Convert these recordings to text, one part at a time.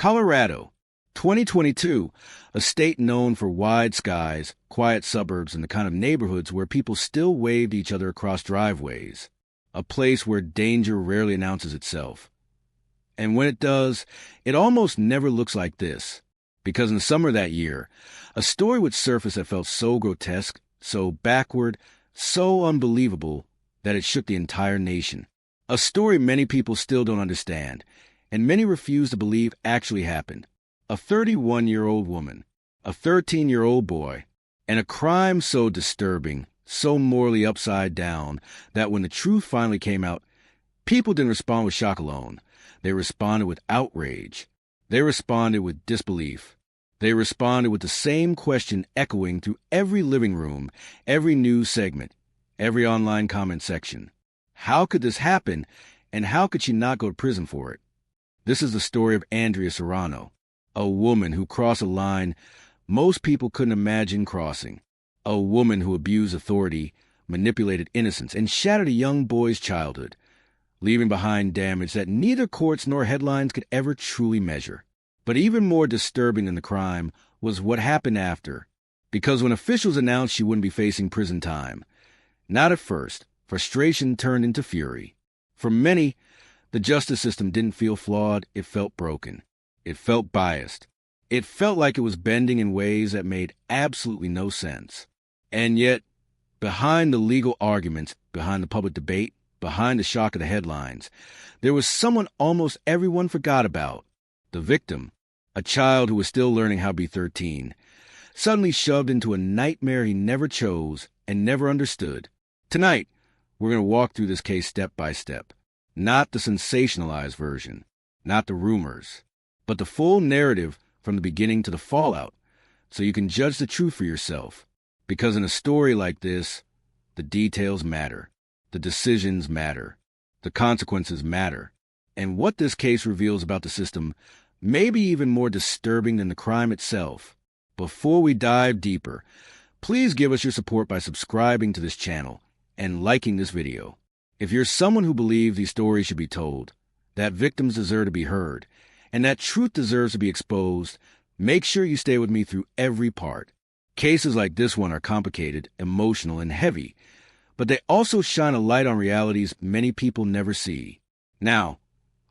Colorado, 2022, a state known for wide skies, quiet suburbs, and the kind of neighborhoods where people still wave to each other across driveways. A place where danger rarely announces itself. And when it does, it almost never looks like this. Because in the summer of that year, a story would surface that felt so grotesque, so backward, so unbelievable that it shook the entire nation. A story many people still don't understand, and many refuse to believe actually happened. A 31-year-old woman, a 13-year-old boy, and a crime so disturbing, so morally upside down, that when the truth finally came out, people didn't respond with shock alone. They responded with outrage. They responded with disbelief. They responded with the same question echoing through every living room, every news segment, every online comment section. How could this happen, and how could she not go to prison for it? This is the story of Andrea Serrano, a woman who crossed a line most people couldn't imagine crossing. A woman who abused authority, manipulated innocence, and shattered a young boy's childhood, leaving behind damage that neither courts nor headlines could ever truly measure. But even more disturbing than the crime was what happened after, because when officials announced she wouldn't be facing prison time, not at first, frustration turned into fury. For many, the justice system didn't feel flawed, it felt broken. It felt biased. It felt like it was bending in ways that made absolutely no sense. And yet, behind the legal arguments, behind the public debate, behind the shock of the headlines, there was someone almost everyone forgot about. The victim, a child who was still learning how to be 13, suddenly shoved into a nightmare he never chose and never understood. Tonight, we're going to walk through this case step by step. Not the sensationalized version, not the rumors, but the full narrative from the beginning to the fallout, so you can judge the truth for yourself. Because in a story like this, the details matter, the decisions matter, the consequences matter, and what this case reveals about the system may be even more disturbing than the crime itself. Before we dive deeper, please give us your support by subscribing to this channel and liking this video. If you're someone who believes these stories should be told, that victims deserve to be heard, and that truth deserves to be exposed, make sure you stay with me through every part. Cases like this one are complicated, emotional, and heavy, but they also shine a light on realities many people never see. Now,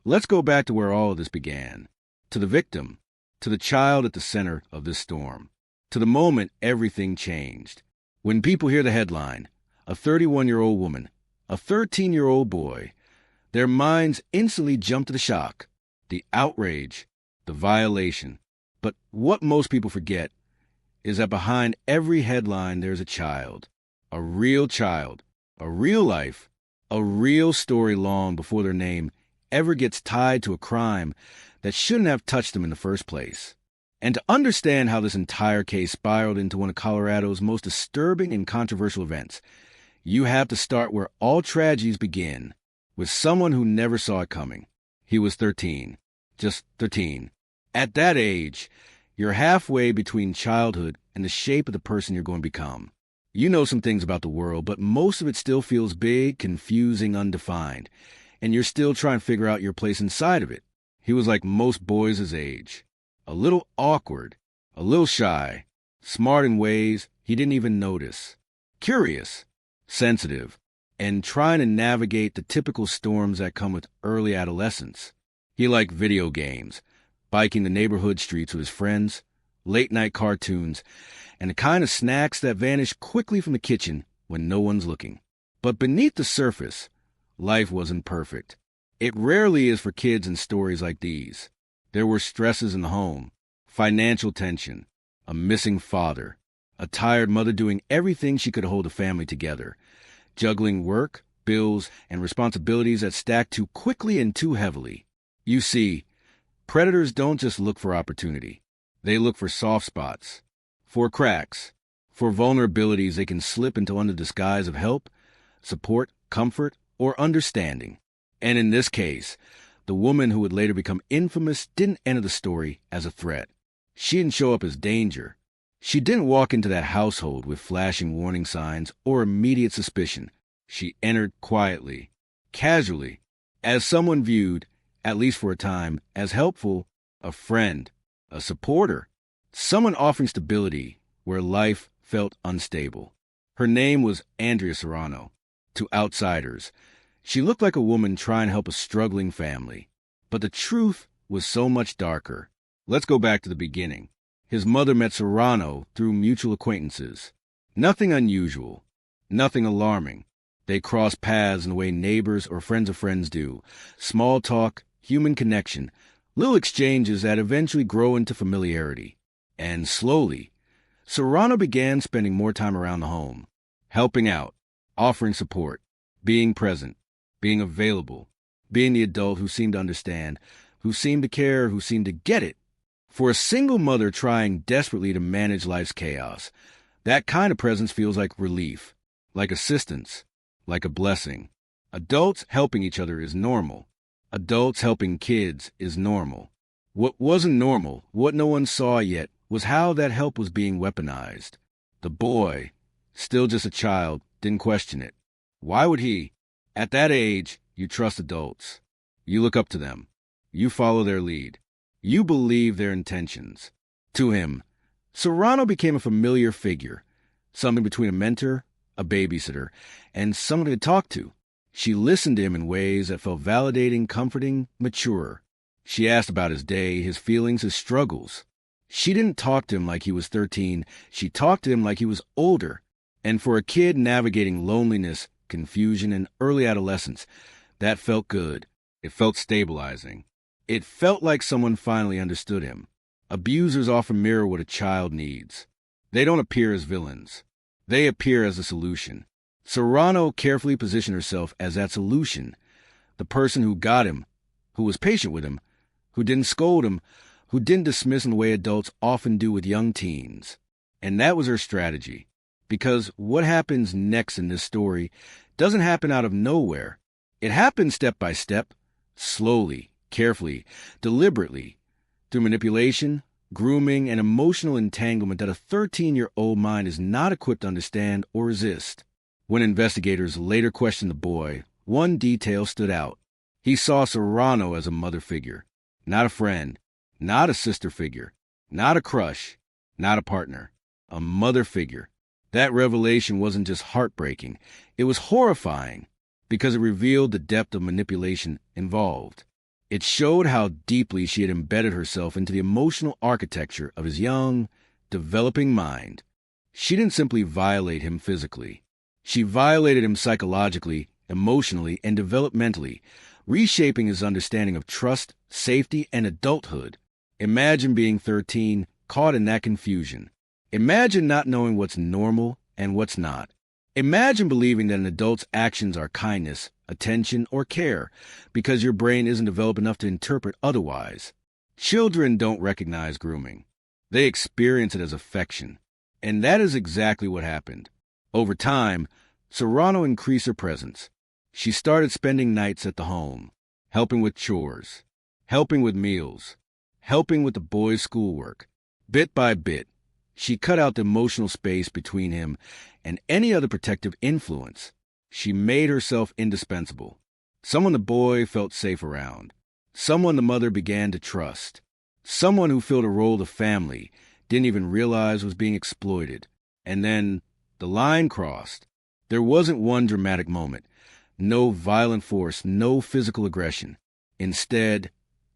let's go back to where all of this began. To the victim, to the child at the center of this storm, to the moment everything changed. When people hear the headline, a 31-year-old woman, a 13-year-old boy, their minds instantly jump to the shock, the outrage, the violation. But what most people forget is that behind every headline there's a child, a real life, a real story long before their name ever gets tied to a crime that shouldn't have touched them in the first place. And to understand how this entire case spiraled into one of Colorado's most disturbing and controversial events, you have to start where all tragedies begin, with someone who never saw it coming. He was 13, just 13. At that age, you're halfway between childhood and the shape of the person you're going to become. You know some things about the world, but most of it still feels big, confusing, undefined, and you're still trying to figure out your place inside of it. He was like most boys his age, a little awkward, a little shy, smart in ways he didn't even notice, curious, sensitive, and trying to navigate the typical storms that come with early adolescence. He liked video games, biking the neighborhood streets with his friends, late-night cartoons, and the kind of snacks that vanish quickly from the kitchen when no one's looking. But beneath the surface, life wasn't perfect. It rarely is for kids in stories like these. There were stresses in the home, financial tension, a missing father, a tired mother doing everything she could to hold the family together, juggling work, bills, and responsibilities that stacked too quickly and too heavily. You see, predators don't just look for opportunity. They look for soft spots, for cracks, for vulnerabilities they can slip into under the disguise of help, support, comfort, or understanding. And in this case, the woman who would later become infamous didn't enter the story as a threat. She didn't show up as danger. She didn't walk into that household with flashing warning signs or immediate suspicion. She entered quietly, casually, as someone viewed, at least for a time, as helpful a friend, a supporter, someone offering stability where life felt unstable. Her name was Andrea Serrano. To outsiders, she looked like a woman trying to help a struggling family. But the truth was so much darker. Let's go back to the beginning. His mother met Serrano through mutual acquaintances. Nothing unusual, nothing alarming. They crossed paths in the way neighbors or friends of friends do. Small talk, human connection, little exchanges that eventually grow into familiarity. And slowly, Serrano began spending more time around the home, helping out, offering support, being present, being available, being the adult who seemed to understand, who seemed to care, who seemed to get it. For a single mother trying desperately to manage life's chaos, that kind of presence feels like relief, like assistance, like a blessing. Adults helping each other is normal. Adults helping kids is normal. What wasn't normal, what no one saw yet, was how that help was being weaponized. The boy, still just a child, didn't question it. Why would he? At that age, you trust adults. You look up to them. You follow their lead. You believe their intentions. To him, Serrano became a familiar figure, something between a mentor, a babysitter, and someone to talk to. She listened to him in ways that felt validating, comforting, mature. She asked about his day, his feelings, his struggles. She didn't talk to him like he was 13. She talked to him like he was older. And for a kid navigating loneliness, confusion, and early adolescence, that felt good. It felt stabilizing. It felt like someone finally understood him. Abusers often mirror what a child needs. They don't appear as villains. They appear as a solution. Serrano carefully positioned herself as that solution, the person who got him, who was patient with him, who didn't scold him, who didn't dismiss in the way adults often do with young teens. And that was her strategy. Because what happens next in this story doesn't happen out of nowhere. It happens step by step, slowly, carefully, deliberately, through manipulation, grooming, and emotional entanglement that a 13-year-old mind is not equipped to understand or resist. When investigators later questioned the boy, one detail stood out. He saw Serrano as a mother figure, not a friend, not a sister figure, not a crush, not a partner, a mother figure. That revelation wasn't just heartbreaking, it was horrifying because it revealed the depth of manipulation involved. It showed how deeply she had embedded herself into the emotional architecture of his young, developing mind. She didn't simply violate him physically. She violated him psychologically, emotionally, and developmentally, reshaping his understanding of trust, safety, and adulthood. Imagine being 13, caught in that confusion. Imagine not knowing what's normal and what's not. Imagine believing that an adult's actions are kindness, attention, or care because your brain isn't developed enough to interpret otherwise. Children don't recognize grooming. They experience it as affection. And that is exactly what happened. Over time, Serrano increased her presence. She started spending nights at the home, helping with chores, helping with meals, helping with the boys' schoolwork. Bit by bit, she cut out the emotional space between him and any other protective influence. She made herself indispensable, someone the boy felt safe around, someone the mother began to trust, someone who filled a role the family didn't even realize was being exploited. And then the line crossed. There wasn't one dramatic moment, no violent force, no physical aggression. Instead,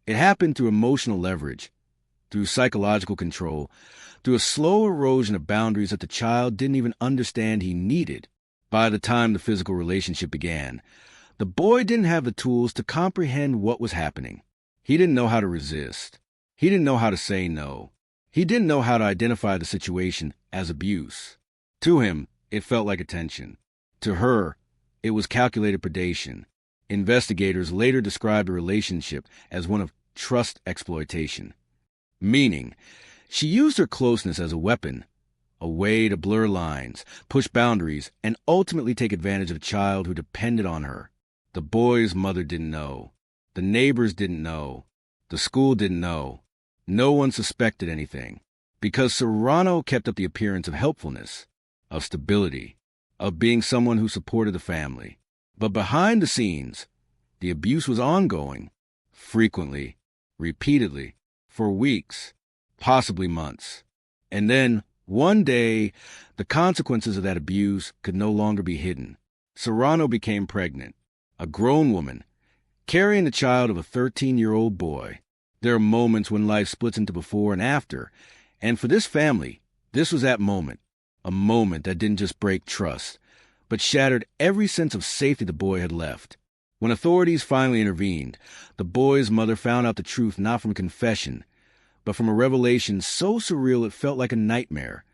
it happened through emotional leverage, through psychological control, through a slow erosion of boundaries that the child didn't even understand he needed. By the time the physical relationship began, the boy didn't have the tools to comprehend what was happening. He didn't know how to resist. He didn't know how to say no. He didn't know how to identify the situation as abuse. To him, it felt like attention. To her, it was calculated predation. Investigators later described the relationship as one of trust exploitation. Meaning, she used her closeness as a weapon, a way to blur lines, push boundaries, and ultimately take advantage of a child who depended on her. The boy's mother didn't know. The neighbors didn't know. The school didn't know. No one suspected anything, because Serrano kept up the appearance of helpfulness, of stability, of being someone who supported the family. But behind the scenes, the abuse was ongoing, frequently, repeatedly, for weeks, possibly months. And then, one day, the consequences of that abuse could no longer be hidden. Serrano became pregnant, a grown woman, carrying the child of a 13-year-old boy. There are moments when life splits into before and after, and for this family, this was that moment, a moment that didn't just break trust, but shattered every sense of safety the boy had left. When authorities finally intervened, the boy's mother found out the truth not from confession, but from a revelation so surreal it felt like a nightmare.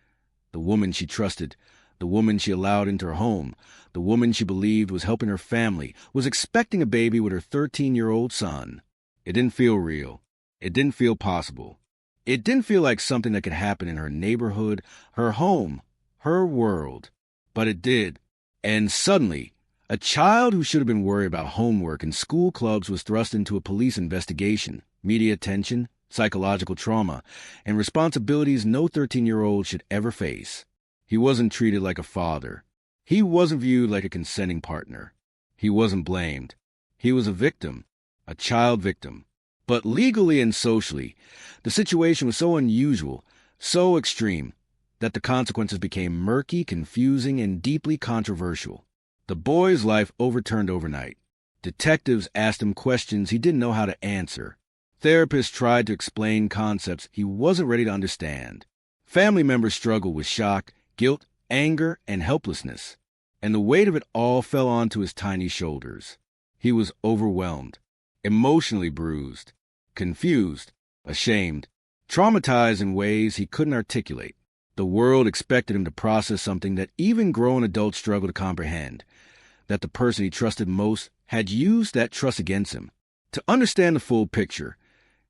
The woman she trusted, the woman she allowed into her home, the woman she believed was helping her family, was expecting a baby with her 13-year-old son. It didn't feel real. It didn't feel possible. It didn't feel like something that could happen in her neighborhood, her home, her world. But it did. And suddenly, a child who should have been worried about homework and school clubs was thrust into a police investigation, media attention, psychological trauma, and responsibilities no 13-year-old should ever face. He wasn't treated like a father. He wasn't viewed like a consenting partner. He wasn't blamed. He was a victim, a child victim. But legally and socially, the situation was so unusual, so extreme, that the consequences became murky, confusing, and deeply controversial. The boy's life overturned overnight. Detectives asked him questions he didn't know how to answer. Therapists tried to explain concepts he wasn't ready to understand. Family members struggled with shock, guilt, anger, and helplessness. And the weight of it all fell onto his tiny shoulders. He was overwhelmed, emotionally bruised, confused, ashamed, traumatized in ways he couldn't articulate. The world expected him to process something that even grown adults struggle to comprehend, that the person he trusted most had used that trust against him. To understand the full picture,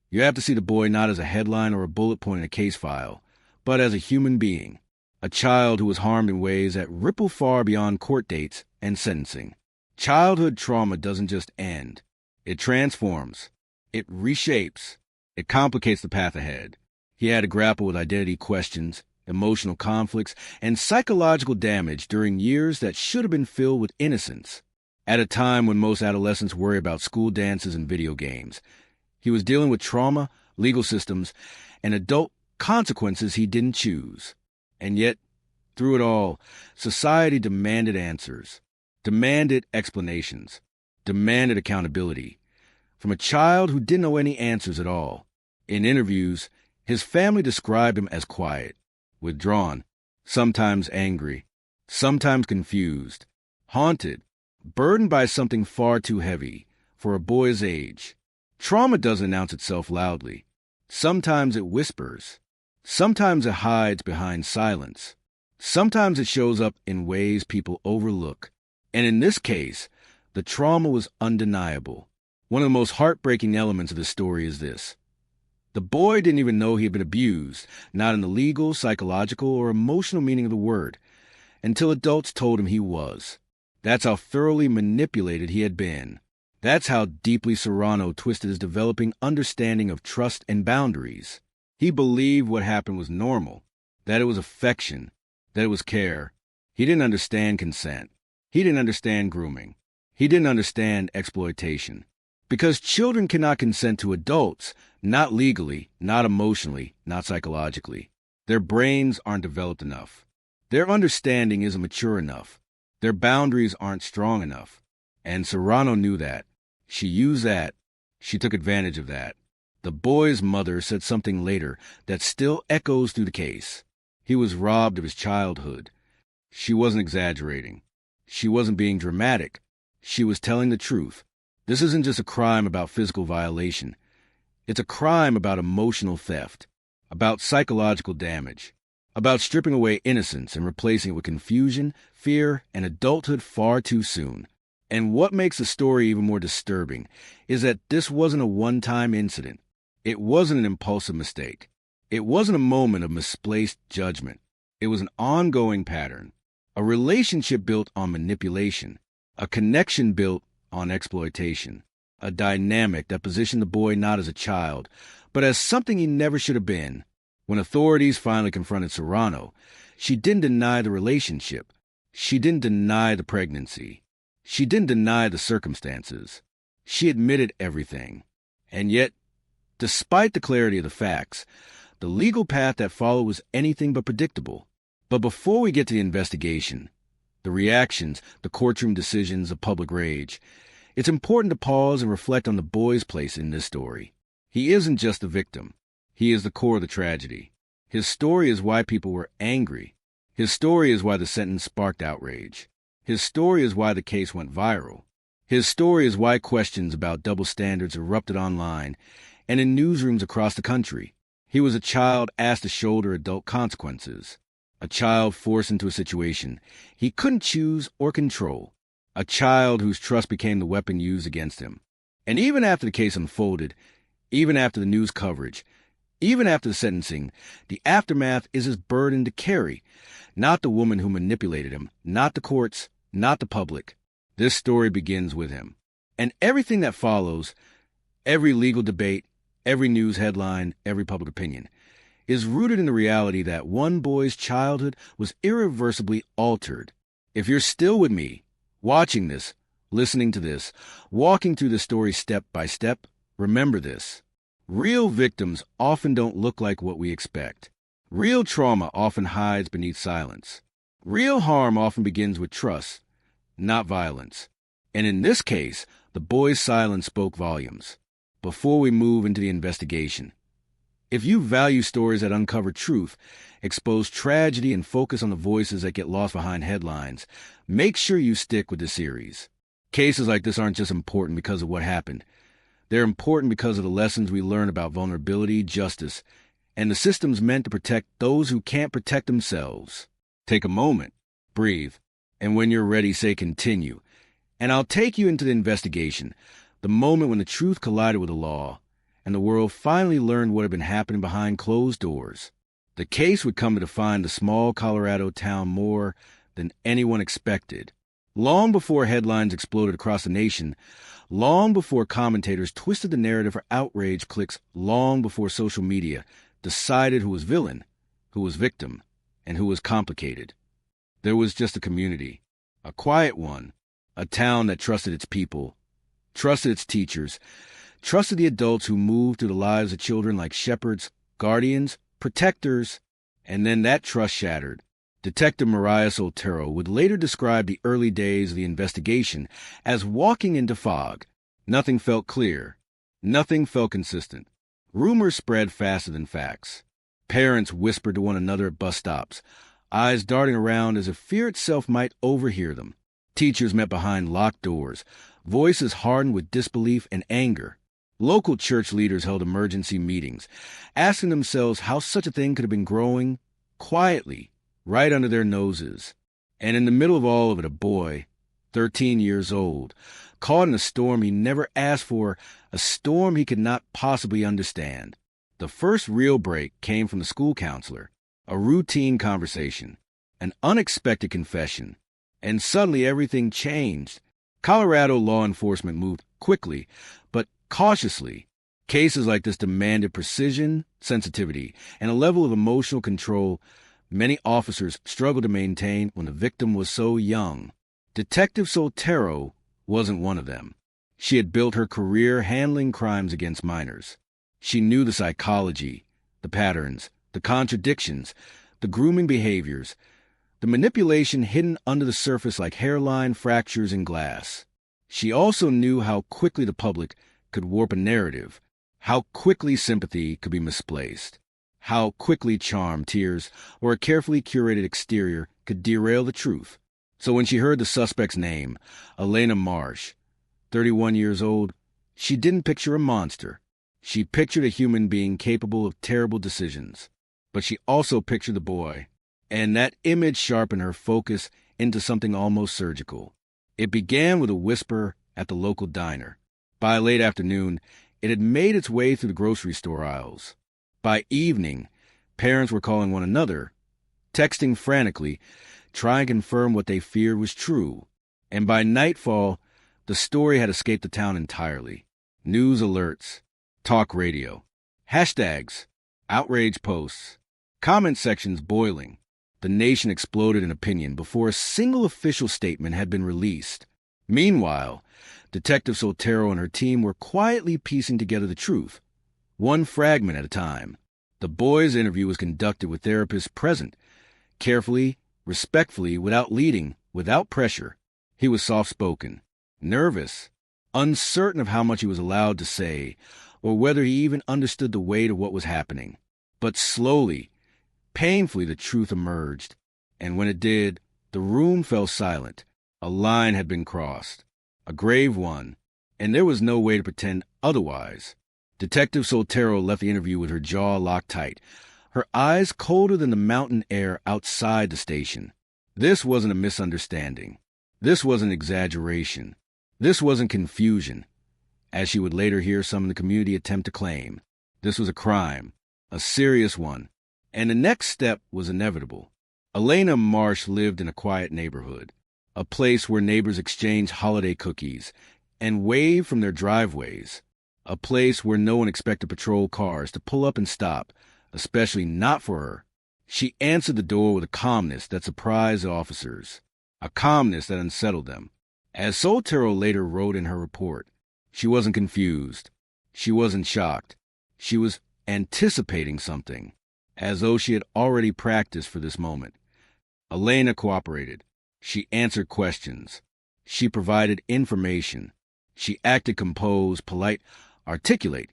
you have to see the boy not as a headline or a bullet point in a case file, but as a human being, a child who was harmed in ways that ripple far beyond court dates and sentencing. Childhood trauma doesn't just end. It transforms. It reshapes. It complicates the path ahead. He had to grapple with identity questions, emotional conflicts, and psychological damage during years that should have been filled with innocence. At a time when most adolescents worry about school dances and video games, he was dealing with trauma, legal systems, and adult consequences he didn't choose. And yet, through it all, society demanded answers, demanded explanations, demanded accountability, from a child who didn't know any answers at all. In interviews, his family described him as quiet, withdrawn, sometimes angry, sometimes confused, haunted, burdened by something far too heavy for a boy's age. Trauma doesn't announce itself loudly. Sometimes it whispers. Sometimes it hides behind silence. Sometimes it shows up in ways people overlook. And in this case, the trauma was undeniable. One of the most heartbreaking elements of the story is this. The boy didn't even know he had been abused, not in the legal, psychological, or emotional meaning of the word, until adults told him he was. That's how thoroughly manipulated he had been. That's how deeply Serrano twisted his developing understanding of trust and boundaries. He believed what happened was normal, that it was affection, that it was care. He didn't understand consent. He didn't understand grooming. He didn't understand exploitation. Because children cannot consent to adults, not legally, not emotionally, not psychologically. Their brains aren't developed enough. Their understanding isn't mature enough. Their boundaries aren't strong enough. And Serrano knew that. She used that. She took advantage of that. The boy's mother said something later that still echoes through the case. He was robbed of his childhood. She wasn't exaggerating. She wasn't being dramatic. She was telling the truth. This isn't just a crime about physical violation. It's a crime about emotional theft, about psychological damage, about stripping away innocence and replacing it with confusion, fear, and adulthood far too soon. And what makes the story even more disturbing is that this wasn't a one-time incident. It wasn't an impulsive mistake. It wasn't a moment of misplaced judgment. It was an ongoing pattern, a relationship built on manipulation, a connection built on exploitation, a dynamic that positioned the boy not as a child, but as something he never should have been. When authorities finally confronted Serrano, she didn't deny the relationship. She didn't deny the pregnancy. She didn't deny the circumstances. She admitted everything. And yet, Despite the clarity of the facts, the legal path that followed was anything but predictable. But before we get to the investigation, the reactions, the courtroom decisions, the public rage, it's important to pause and reflect on the boy's place in this story. He isn't just the victim. He is the core of the tragedy. His story is why people were angry. His story is why the sentence sparked outrage. His story is why the case went viral. His story is why questions about double standards erupted online and in newsrooms across the country. He was a child asked to shoulder adult consequences. A child forced into a situation he couldn't choose or control. A child whose trust became the weapon used against him. And even after the case unfolded, even after the news coverage, even after the sentencing, the aftermath is his burden to carry. Not the woman who manipulated him, not the courts, not the public. This story begins with him. And everything that follows, every legal debate, every news headline, every public opinion, is rooted in the reality that one boy's childhood was irreversibly altered. If you're still with me, watching this, listening to this, walking through the story step by step, remember this. Real victims often don't look like what we expect. Real trauma often hides beneath silence. Real harm often begins with trust, not violence. And in this case, the boy's silence spoke volumes. Before we move into the investigation, if you value stories that uncover truth, expose tragedy, and focus on the voices that get lost behind headlines, make sure you stick with the series. Cases like this aren't just important because of what happened. They're important because of the lessons we learn about vulnerability, justice, and the systems meant to protect those who can't protect themselves. Take a moment, breathe, and when you're ready, say continue. And I'll take you into the investigation, the moment when the truth collided with the law, and the world finally learned what had been happening behind closed doors. The case would come to define the small Colorado town more than anyone expected. Long before headlines exploded across the nation, long before commentators twisted the narrative for outrage clicks, long before social media decided who was villain, who was victim, and who was complicated, there was just a community, a quiet one, a town that trusted its people, trusted its teachers, trusted the adults who moved through the lives of children like shepherds, guardians, protectors, and then that trust shattered. Detective Mariah Soltero would later describe the early days of the investigation as walking into fog. Nothing felt clear. Nothing felt consistent. Rumors spread faster than facts. Parents whispered to one another at bus stops, eyes darting around as if fear itself might overhear them. Teachers met behind locked doors, voices hardened with disbelief and anger. Local church leaders held emergency meetings, asking themselves how such a thing could have been growing quietly, right under their noses. And in the middle of all of it, a boy, 13 years old, caught in a storm he never asked for, a storm he could not possibly understand. The first real break came from the school counselor, a routine conversation, an unexpected confession, and suddenly everything changed. Colorado law enforcement moved quickly, but cautiously. Cases like this demanded precision, sensitivity, and a level of emotional control many officers struggled to maintain when the victim was so young. Detective Soltero wasn't one of them. She had built her career handling crimes against minors. She knew the psychology, the patterns, the contradictions, the grooming behaviors, the manipulation hidden under the surface like hairline fractures in glass. She also knew how quickly the public could warp a narrative, how quickly sympathy could be misplaced, how quickly charm, tears, or a carefully curated exterior could derail the truth. So when she heard the suspect's name, Elena Marsh, 31 years old, she didn't picture a monster. She pictured a human being capable of terrible decisions. But she also pictured the boy, and that image sharpened her focus into something almost surgical. It began with a whisper at the local diner. By late afternoon, it had made its way through the grocery store aisles. By evening, parents were calling one another, texting frantically, trying to confirm what they feared was true. And by nightfall, the story had escaped the town entirely. News alerts, talk radio, hashtags, outrage posts, comment sections boiling. The nation exploded in opinion before a single official statement had been released. Meanwhile, Detective Soltero and her team were quietly piecing together the truth, one fragment at a time. The boy's interview was conducted with therapists present, carefully, respectfully, without leading, without pressure. He was soft-spoken, nervous, uncertain of how much he was allowed to say, or whether he even understood the weight of what was happening. But slowly, painfully, the truth emerged, and when it did, the room fell silent. A line had been crossed, a grave one, and there was no way to pretend otherwise. Detective Soltero left the interview with her jaw locked tight, her eyes colder than the mountain air outside the station. This wasn't a misunderstanding. This wasn't exaggeration. This wasn't confusion, as she would later hear some in the community attempt to claim. This was a crime, a serious one, and the next step was inevitable. Elena Marsh lived in a quiet neighborhood, a place where neighbors exchanged holiday cookies and waved from their driveways, a place where no one expected patrol cars to pull up and stop, especially not for her. She answered the door with a calmness that surprised the officers, a calmness that unsettled them. As Soltero later wrote in her report, she wasn't confused. She wasn't shocked. She was anticipating something, as though she had already practiced for this moment. Elena cooperated. She answered questions. She provided information. She acted composed, polite, articulate,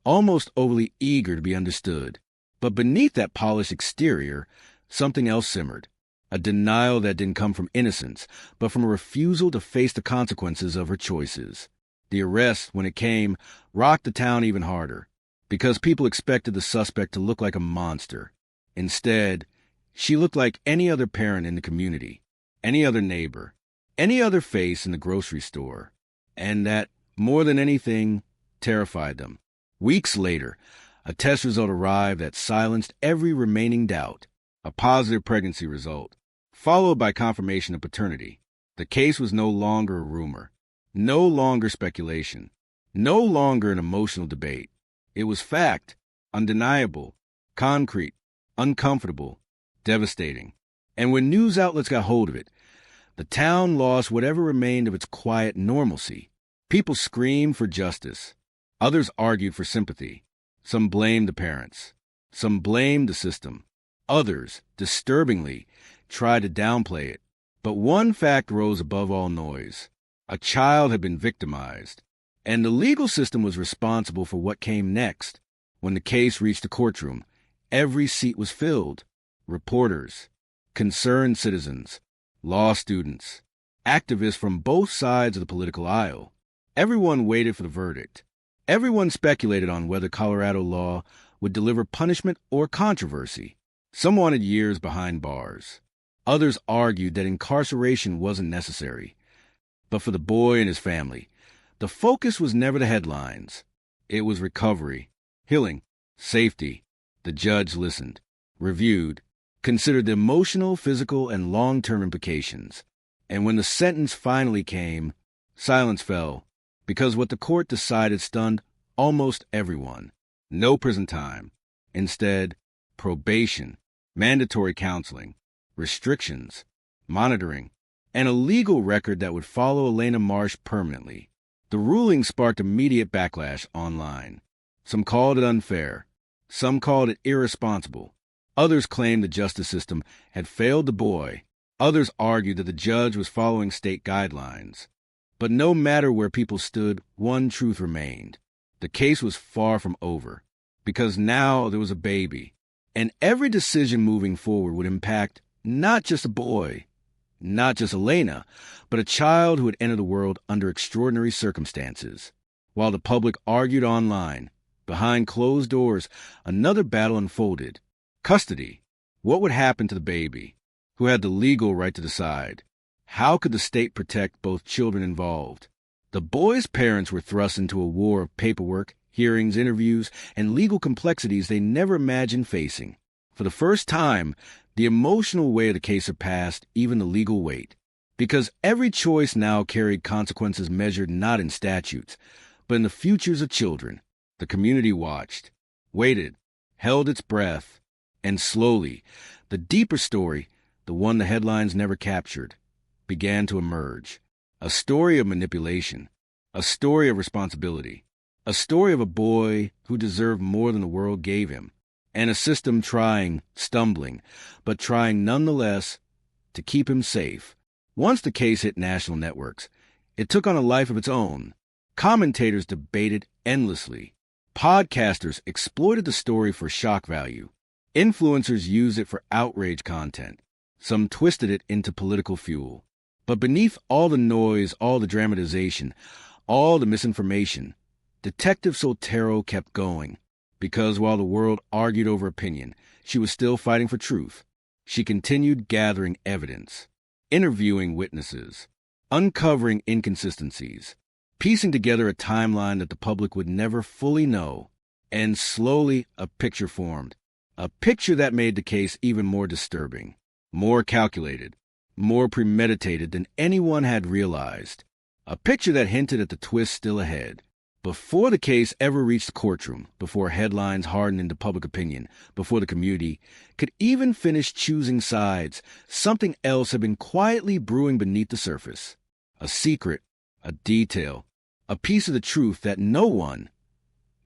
almost overly eager to be understood. But beneath that polished exterior, something else simmered. A denial that didn't come from innocence, but from a refusal to face the consequences of her choices. The arrest, when it came, rocked the town even harder, because people expected the suspect to look like a monster. Instead, she looked like any other parent in the community, any other neighbor, any other face in the grocery store. And that, more than anything, terrified them. Weeks later, a test result arrived that silenced every remaining doubt. A positive pregnancy result, followed by confirmation of paternity. The case was no longer a rumor, no longer speculation, no longer an emotional debate. It was fact, undeniable, concrete, uncomfortable, devastating. And when news outlets got hold of it, the town lost whatever remained of its quiet normalcy. People screamed for justice. Others argued for sympathy. Some blamed the parents. Some blamed the system. Others, disturbingly, tried to downplay it. But one fact rose above all noise. A child had been victimized, and the legal system was responsible for what came next. When the case reached the courtroom, every seat was filled. Reporters, concerned citizens, law students, activists from both sides of the political aisle. Everyone waited for the verdict. Everyone speculated on whether Colorado law would deliver punishment or controversy. Some wanted years behind bars. Others argued that incarceration wasn't necessary. But for the boy and his family, the focus was never the headlines. It was recovery, healing, safety. The judge listened, reviewed, considered the emotional, physical, and long-term implications. And when the sentence finally came, silence fell, because what the court decided stunned almost everyone. No prison time. Instead, probation, mandatory counseling, restrictions, monitoring, and a legal record that would follow Elena Marsh permanently. The ruling sparked immediate backlash online. Some called it unfair. Some called it irresponsible. Others claimed the justice system had failed the boy. Others argued that the judge was following state guidelines. But no matter where people stood, one truth remained. The case was far from over, because now there was a baby. And every decision moving forward would impact not just a boy, not just Elena, but a child who had entered the world under extraordinary circumstances. While the public argued online, behind closed doors, another battle unfolded. Custody. What would happen to the baby? Who had the legal right to decide? How could the state protect both children involved? The boy's parents were thrust into a war of paperwork, hearings, interviews, and legal complexities they never imagined facing. For the first time, the emotional weight of the case surpassed even the legal weight, because every choice now carried consequences measured not in statutes, but in the futures of children. The community watched, waited, held its breath, and slowly, the deeper story, the one the headlines never captured, began to emerge. A story of manipulation, a story of responsibility, A story of a boy who deserved more than the world gave him, and a system trying, stumbling, but trying nonetheless to keep him safe. Once the case hit national networks, it took on a life of its own. Commentators debated endlessly. Podcasters exploited the story for shock value. Influencers used it for outrage content. Some twisted it into political fuel. But beneath all the noise, all the dramatization, all the misinformation, Detective Soltero kept going. Because while the world argued over opinion, she was still fighting for truth. She continued gathering evidence, interviewing witnesses, uncovering inconsistencies, piecing together a timeline that the public would never fully know, and slowly a picture formed. A picture that made the case even more disturbing, more calculated, more premeditated than anyone had realized. A picture that hinted at the twist still ahead. Before the case ever reached the courtroom, before headlines hardened into public opinion, before the community could even finish choosing sides, something else had been quietly brewing beneath the surface. A secret, a detail, a piece of the truth that no one,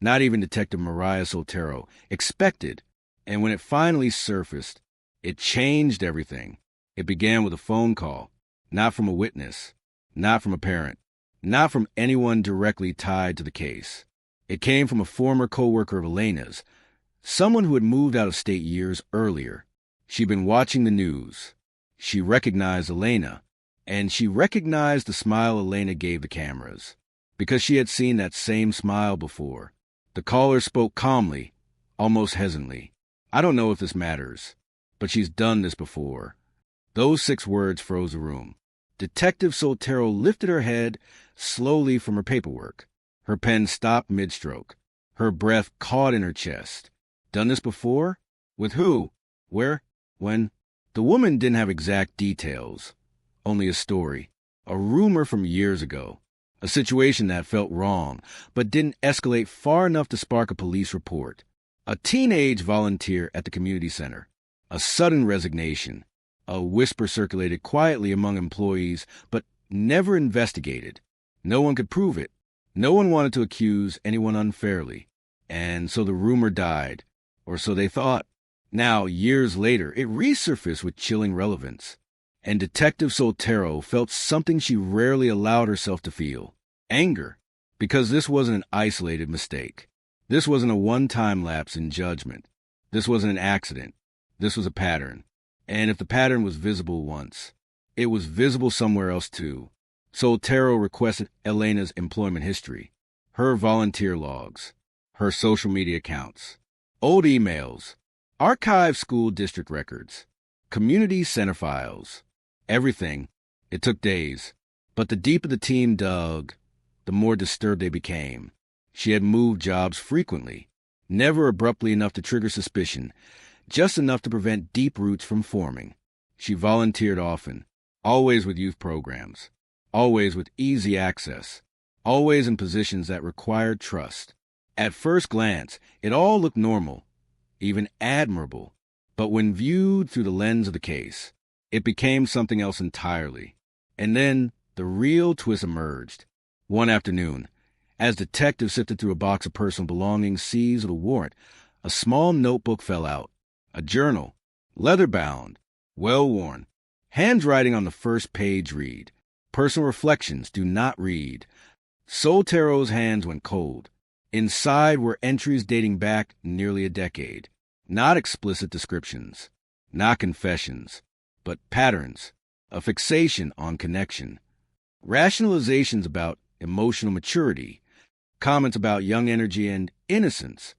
not even Detective Mariah Soltero, expected. And when it finally surfaced, it changed everything. It began with a phone call, not from a witness, not from a parent, not from anyone directly tied to the case. It came from a former co-worker of Elena's, someone who had moved out of state years earlier. She'd been watching the news. She recognized Elena, and she recognized the smile Elena gave the cameras, because she had seen that same smile before. The caller spoke calmly, almost hesitantly. "I don't know if this matters, but she's done this before." Those 6 words froze the room. Detective Soltero lifted her head slowly from her paperwork. Her pen stopped mid-stroke. Her breath caught in her chest. Done this before? With who? Where? When? The woman didn't have exact details, only a story, a rumor from years ago, a situation that felt wrong, but didn't escalate far enough to spark a police report. A teenage volunteer at the community center, a sudden resignation. A whisper circulated quietly among employees, but never investigated. No one could prove it. No one wanted to accuse anyone unfairly. And so the rumor died, or so they thought. Now, years later, it resurfaced with chilling relevance. And Detective Soltero felt something she rarely allowed herself to feel. Anger. Because this wasn't an isolated mistake. This wasn't a one-time lapse in judgment. This wasn't an accident. This was a pattern. And if the pattern was visible once, it was visible somewhere else too. Soltero requested Elena's employment history, her volunteer logs, her social media accounts, old emails, archived school district records, community center files, everything. It took days, but the deeper the team dug, the more disturbed they became. She had moved jobs frequently, never abruptly enough to trigger suspicion, just enough to prevent deep roots from forming. She volunteered often, always with youth programs, always with easy access, always in positions that required trust. At first glance, it all looked normal, even admirable. But when viewed through the lens of the case, it became something else entirely. And then the real twist emerged. One afternoon, as detectives sifted through a box of personal belongings seized with a warrant, a small notebook fell out. A journal, leather-bound, well-worn. Handwriting on the first page read, "Personal reflections do not read." Soltero's hands went cold. Inside were entries dating back nearly a decade. Not explicit descriptions, not confessions, but patterns, a fixation on connection. Rationalizations about emotional maturity, comments about young energy and innocence,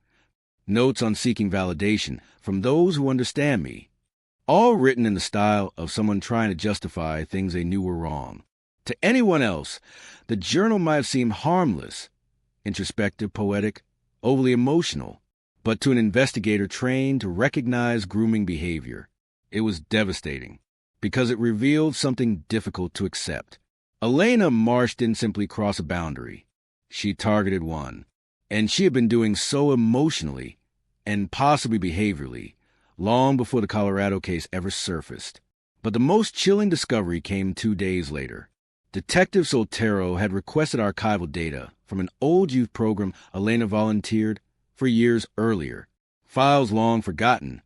notes on seeking validation from those who understand me, all written in the style of someone trying to justify things they knew were wrong. To anyone else, the journal might have seemed harmless, introspective, poetic, overly emotional, but to an investigator trained to recognize grooming behavior, it was devastating, because it revealed something difficult to accept. Elena Marsh didn't simply cross a boundary. She targeted one. And she had been doing so emotionally, and possibly behaviorally, long before the Colorado case ever surfaced. But the most chilling discovery came 2 days later. Detective Soltero had requested archival data from an old youth program Elena volunteered for years earlier. Files long forgotten,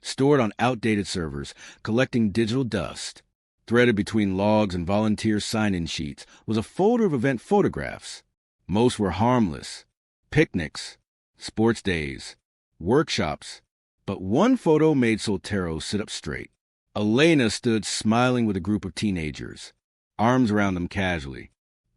stored on outdated servers, collecting digital dust. Threaded between logs and volunteer sign-in sheets was a folder of event photographs. Most were harmless. Picnics, sports days, workshops. But one photo made Soltero sit up straight. Elena stood smiling with a group of teenagers, arms around them casually.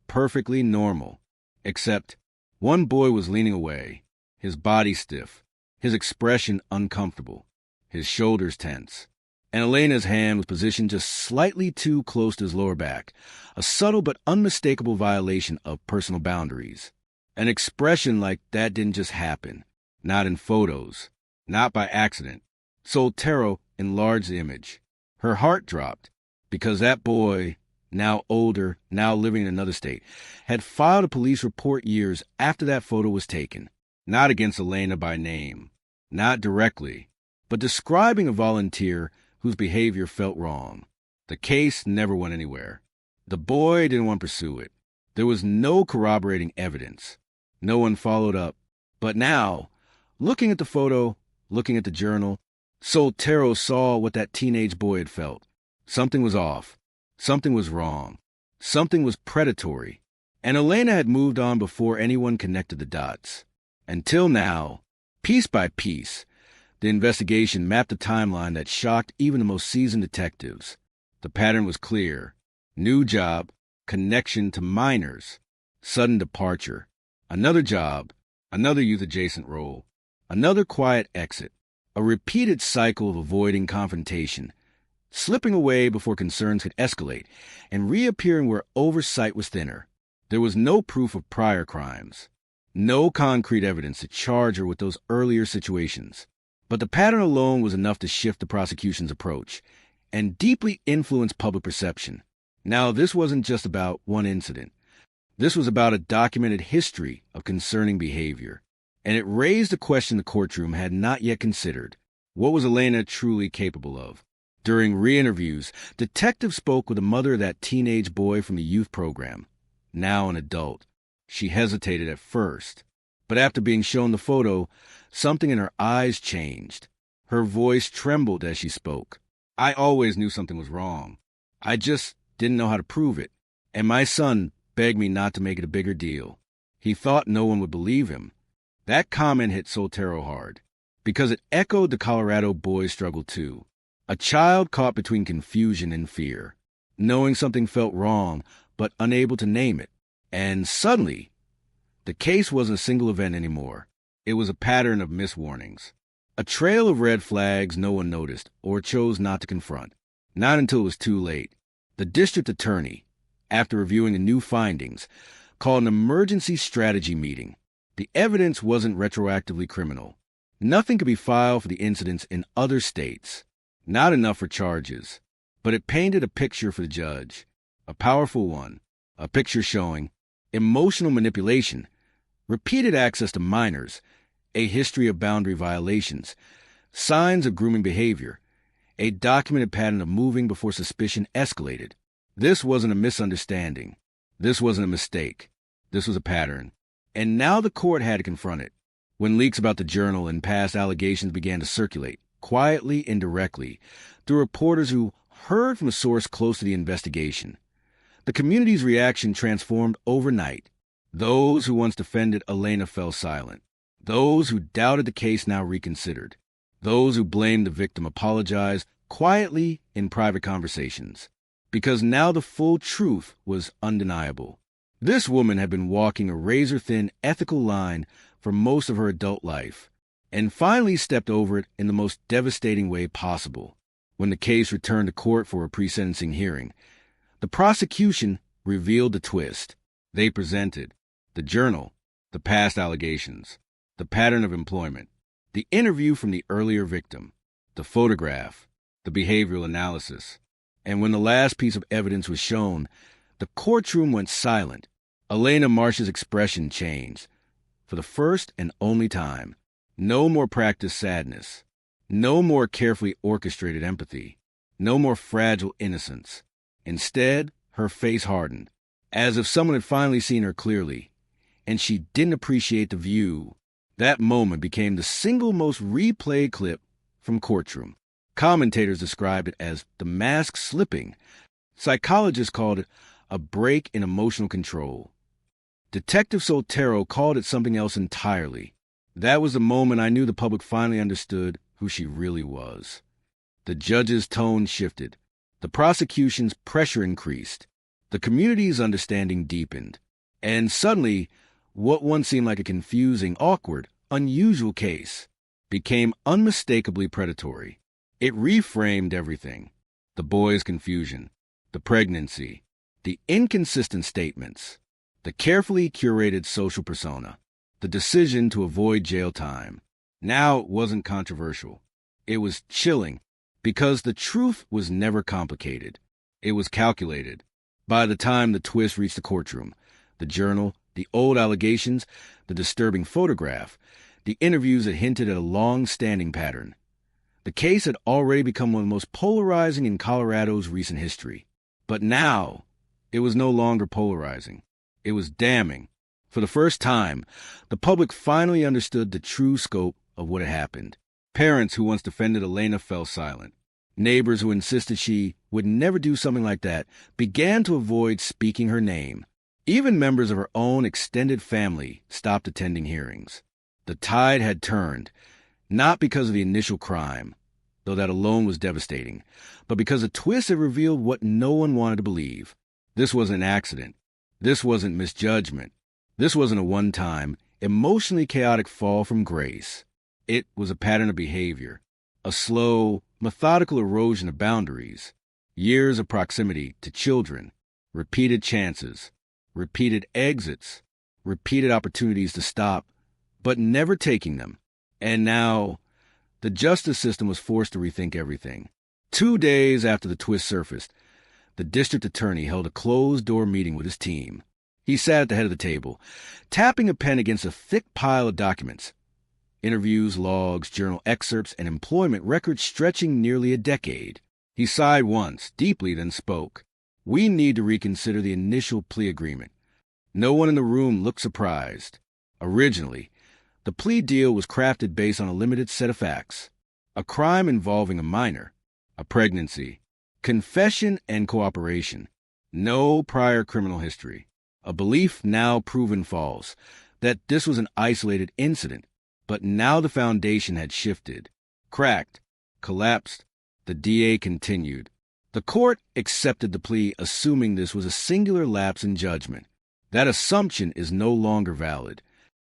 Perfectly normal. Except one boy was leaning away, his body stiff, his expression uncomfortable, his shoulders tense. And Elena's hand was positioned just slightly too close to his lower back, a subtle but unmistakable violation of personal boundaries. An expression like that didn't just happen, not in photos, not by accident. Soltero enlarged the image. Her heart dropped, because that boy, now older, now living in another state, had filed a police report years after that photo was taken, not against Elena by name, not directly, but describing a volunteer whose behavior felt wrong. The case never went anywhere. The boy didn't want to pursue it. There was no corroborating evidence. No one followed up. But now, looking at the photo, looking at the journal, Soltero saw what that teenage boy had felt. Something was off. Something was wrong. Something was predatory. And Elena had moved on before anyone connected the dots. Until now, piece by piece, the investigation mapped a timeline that shocked even the most seasoned detectives. The pattern was clear. New job, connection to minors, sudden departure. Another job, another youth-adjacent role, another quiet exit. A repeated cycle of avoiding confrontation, slipping away before concerns could escalate, and reappearing where oversight was thinner. There was no proof of prior crimes, no concrete evidence to charge her with those earlier situations. But the pattern alone was enough to shift the prosecution's approach and deeply influence public perception. Now, this wasn't just about one incident. This was about a documented history of concerning behavior. And it raised a question the courtroom had not yet considered. What was Elena truly capable of? During re-interviews, detectives spoke with the mother of that teenage boy from the youth program, now an adult. She hesitated at first, but after being shown the photo, something in her eyes changed. Her voice trembled as she spoke. I always knew something was wrong. I just didn't know how to prove it. And my son begged me not to make it a bigger deal. He thought no one would believe him. That comment hit Soltero hard, because it echoed the Colorado boy's struggle too. A child caught between confusion and fear, knowing something felt wrong, but unable to name it. And suddenly, the case wasn't a single event anymore. It was a pattern of missed warnings. A trail of red flags no one noticed or chose not to confront. Not until it was too late. The district attorney, after reviewing the new findings, called an emergency strategy meeting. The evidence wasn't retroactively criminal. Nothing could be filed for the incidents in other states. Not enough for charges. But it painted a picture for the judge. A powerful one. A picture showing emotional manipulation, repeated access to minors, a history of boundary violations, signs of grooming behavior, a documented pattern of moving before suspicion escalated. This wasn't a misunderstanding. This wasn't a mistake. This was a pattern. And now the court had to confront it. When leaks about the journal and past allegations began to circulate, quietly and directly, through reporters who heard from a source close to the investigation, the community's reaction transformed overnight. Those who once defended Elena fell silent. Those who doubted the case now reconsidered. Those who blamed the victim apologized quietly in private conversations, because now the full truth was undeniable. This woman had been walking a razor-thin ethical line for most of her adult life, and finally stepped over it in the most devastating way possible. When the case returned to court for a pre-sentencing hearing, the prosecution revealed the twist. They presented the journal, the past allegations, the pattern of employment, the interview from the earlier victim, the photograph, the behavioral analysis. And when the last piece of evidence was shown, the courtroom went silent. Elena Marsh's expression changed. For the first and only time, no more practiced sadness, no more carefully orchestrated empathy, no more fragile innocence. Instead, her face hardened, as if someone had finally seen her clearly, and she didn't appreciate the view. That moment became the single most replayed clip from Courtroom. Commentators described it as the mask slipping. Psychologists called it a break in emotional control. Detective Soltero called it something else entirely. That was the moment I knew the public finally understood who she really was. The judge's tone shifted. The prosecution's pressure increased. The community's understanding deepened. And suddenly, what once seemed like a confusing, awkward, unusual case became unmistakably predatory. It reframed everything. The boy's confusion, the pregnancy, the inconsistent statements, the carefully curated social persona, the decision to avoid jail time. Now it wasn't controversial. It was chilling, because the truth was never complicated. It was calculated. By the time the twist reached the courtroom, the journal, the old allegations, the disturbing photograph, the interviews that hinted at a long-standing pattern. The case had already become one of the most polarizing in Colorado's recent history. But now, it was no longer polarizing. It was damning. For the first time, the public finally understood the true scope of what had happened. Parents who once defended Elena fell silent. Neighbors who insisted she would never do something like that began to avoid speaking her name. Even members of her own extended family stopped attending hearings. The tide had turned, not because of the initial crime, though that alone was devastating, but because the twist had revealed what no one wanted to believe. This wasn't an accident. This wasn't misjudgment. This wasn't a one-time, emotionally chaotic fall from grace. It was a pattern of behavior, a slow, methodical erosion of boundaries, years of proximity to children, repeated chances, repeated exits, repeated opportunities to stop, but never taking them. And now, the justice system was forced to rethink everything. 2 days after the twist surfaced, the district attorney held a closed-door meeting with his team. He sat at the head of the table, tapping a pen against a thick pile of documents. Interviews, logs, journal excerpts, and employment records stretching nearly a decade. He sighed once, deeply, then spoke. "We need to reconsider the initial plea agreement." No one in the room looked surprised. Originally, the plea deal was crafted based on a limited set of facts: a crime involving a minor, a pregnancy, confession and cooperation, no prior criminal history, a belief now proven false that this was an isolated incident. But now the foundation had shifted, cracked, collapsed. The DA continued. The court accepted the plea, assuming this was a singular lapse in judgment. That assumption is no longer valid.